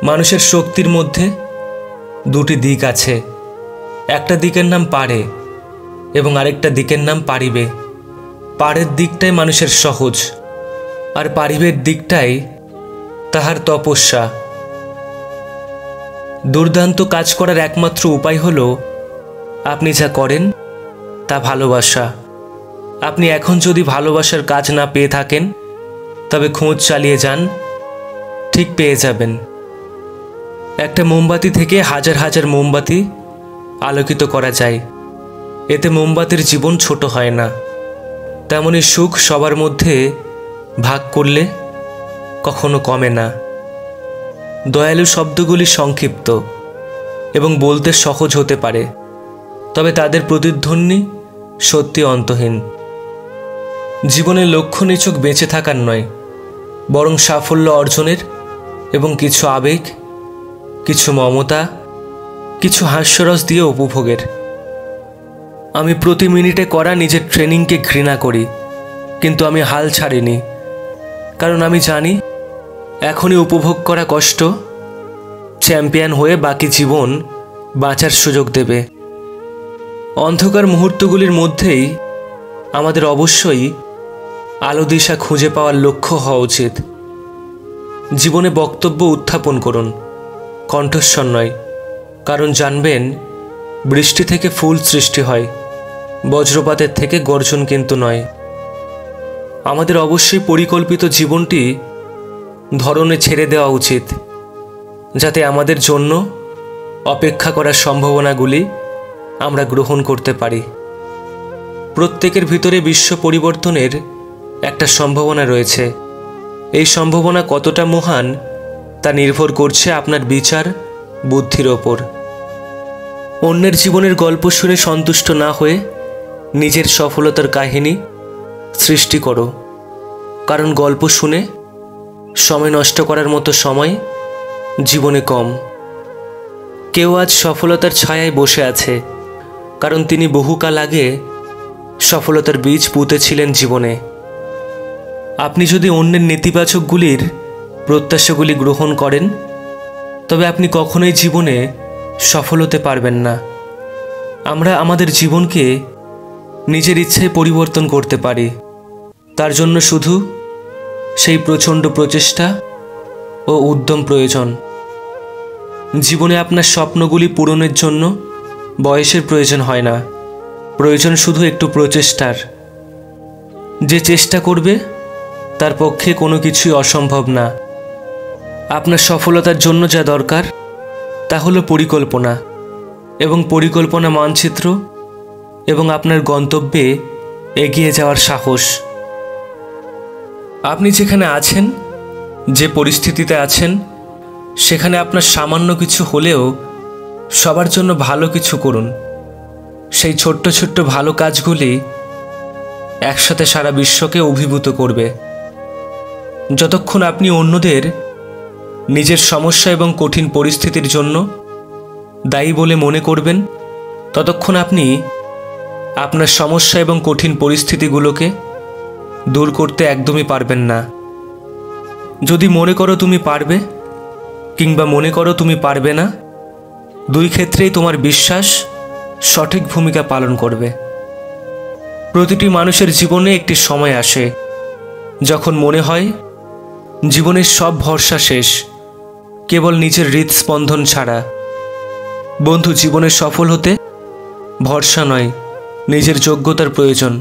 মানুষের শক্তির মধ্যে দুটি দিক আছে। একটা দিকের নাম পারে এবং আরেকটা দিকের নাম পারিবে। পারের দিকটাই মানুষের সহজ, আর পারিবের দিকটাই তাহার তপস্যা। দুর্দান্ত কাজ করার একমাত্র উপায় হলো আপনি যা করেন তা ভালোবাসা। আপনি এখন যদি ভালোবাসার কাজ না পেয়ে থাকেন তবে খোঁজ চালিয়ে যান, ঠিক পেয়ে যাবেন। একটা মোমবাতি থেকে হাজার হাজার মোমবাতি আলোকিত করা যায়, এতে মোমবাতির জীবন ছোট হয় না। তেমনি সুখ সবার মধ্যে ভাগ করলে কখনো কমে না। দয়ালু শব্দগুলি সংক্ষিপ্ত এবং বলতে সহজ হতে পারে, তবে তাদের প্রতিধ্বনি সত্যি অন্তহীন। জীবনের লক্ষ্য নিছক বেঁচে থাকার নয়, বরং সাফল্য অর্জনের এবং কিছু আবেগ, কিছু মমতা, কিছু হাস্যরস দিয়ে উপভোগের। আমি প্রতি মিনিটে করা নিজের ট্রেনিংকে ঘৃণা করি, কিন্তু আমি হাল ছাড়িনি, কারণ আমি জানি এখনই উপভোগ করা কষ্ট চ্যাম্পিয়ন হয়ে বাকি জীবন বাঁচার সুযোগ দেবে। অন্ধকার মুহূর্তগুলির মধ্যেই আমাদের অবশ্যই আলো দিশা খুঁজে পাওয়ার লক্ষ্য হওয়া উচিত। জীবনে বক্তব্য উত্থাপন করুন, কণ্ঠস্বর নয়, কারণ জানবেন বৃষ্টি থেকে ফুল সৃষ্টি হয়, বজ্রপাতের থেকে গর্জন কিন্তু নয়। আমাদের অবশ্যই পরিকল্পিত জীবনটি ধরনে ছেড়ে দেওয়া উচিত, যাতে আমাদের জন্য অপেক্ষা করার সম্ভাবনাগুলি আমরা গ্রহণ করতে পারি। প্রত্যেকের ভিতরে বিশ্ব পরিবর্তনের একটা সম্ভাবনা রয়েছে। এই সম্ভাবনা কতটা মহান তা নির্ভর করছে আপনার বিচার বুদ্ধির ওপর। অন্যের জীবনের গল্প শুনে সন্তুষ্ট না হয়ে নিজের সফলতার কাহিনী সৃষ্টি করো, কারণ গল্প শুনে সময় নষ্ট করার মতো সময় জীবনে কম। কেউ আজ সফলতার ছায়ায় বসে আছে, কারণ তিনি বহুকাল আগে সফলতার বীজ পুঁতেছিলেন জীবনে। আপনি যদি অন্যের নেতিবাচকগুলির প্রত্যাশাগুলি গ্রহণ করেন তবে আপনি কখনোই জীবনে সফল হতে পারবেন না। আমরা আমাদের জীবনকে নিজের ইচ্ছায় পরিবর্তন করতে পারি, তার জন্য শুধু সেই প্রচণ্ড প্রচেষ্টা ও উদ্যম প্রয়োজন। জীবনে আপনার স্বপ্নগুলি পূরণের জন্য বয়সের প্রয়োজন হয় না, প্রয়োজন শুধু একটু প্রচেষ্টার। যে চেষ্টা করবে তার পক্ষে কোনো কিছুই অসম্ভব না। আপনার সফলতার জন্য যা দরকার তা হলো পরিকল্পনা, এবং পরিকল্পনা মানচিত্র, এবং আপনার গন্তব্যে এগিয়ে যাওয়ার সাহস। আপনি যেখানে আছেন, যে পরিস্থিতিতে আছেন, সেখানে আপনার সামান্য কিছু হলেও সবার জন্য ভালো কিছু করুন। সেই ছোট্ট ছোট্ট ভালো কাজগুলি একসাথে সারা বিশ্বকে অভিভূত করবে। যতক্ষণ আপনি অন্যদের নিজের সমস্যা এবং কঠিন পরিস্থিতির জন্য দায়ী বলে মনে করবেন, ততক্ষণ আপনি আপনার সমস্যা এবং কঠিন পরিস্থিতিগুলোকে দূর করতে একদমই পারবেন না। যদি মনে করো তুমি পারবে, কিংবা মনে করো তুমি পারবে না, দুই ক্ষেত্রেই তোমার বিশ্বাস সঠিক ভূমিকা পালন করবে। প্রতিটি মানুষের জীবনে একটি সময় আসে যখন মনে হয় জীবনের সব ভরসা শেষ, কেবল নিজের হৃদস্পন্দন ছাড়া। বন্ধু, জীবনে সফল হতে ভরসা নয়, নিজের যোগ্যতার প্রয়োজন।